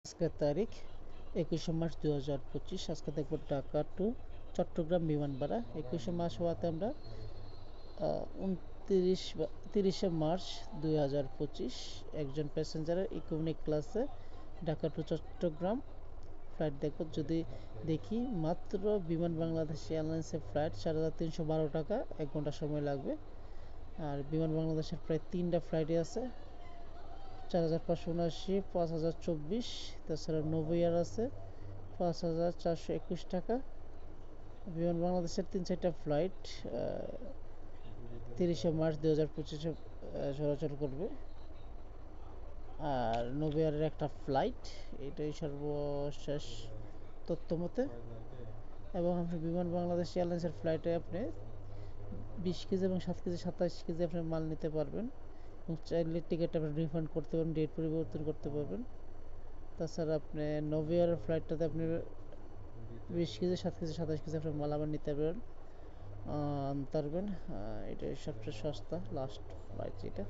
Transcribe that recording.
আজকের তারিখ 21শে মার্চ 2025। আজকে দেখব ঢাকা টু চট্টগ্রাম বিমান ভাড়া। 21শে মার্চ হওয়াতে আমরা 30শে মার্চ 2025 একজন প্যাসেঞ্জারের ইকোনমিক ক্লাসে ঢাকা টু চট্টগ্রাম ফ্লাইট দেখব। যদি দেখি মাত্র বিমান বাংলাদেশ এয়ারলাইন্সের ফ্লাইট 4312 টাকা, 1 ঘন্টা সময় লাগবে। আর বিমান বাংলাদেশের প্রায় 3টা ফ্লাইটই আছে, 4579, 5024, তাছাড়া নোভেয়ার আছে 5421 টাকা। বিমান বাংলাদেশের 3-4টা ফ্লাইট 30শে মার্চ 2025 চলাচল করবে। আর নোভেয়ারের একটা ফ্লাইট, এটাই সর্বশেষ তথ্য মতে। এবং আপনি বিমান বাংলাদেশ এয়ারলাইন্সের ফ্লাইটে আপনি 20 কেজি এবং 7 কেজি 27 কেজি আপনি মাল নিতে পারবেন, এবং চাইলে টিকিট আপনি রিফান্ড করতে পারবেন, ডেট পরিবর্তন করতে পারবেন। তাছাড়া আপনি নোভেয়ার ফ্লাইটটাতে আপনি 20 কেজি 7 কেজি 27 কেজি আপনি মাল আবার নিতে পারবেন, আনতে পারবেন। এটাই সবচেয়ে সস্তা লাস্ট ফ্লাইট যেটা।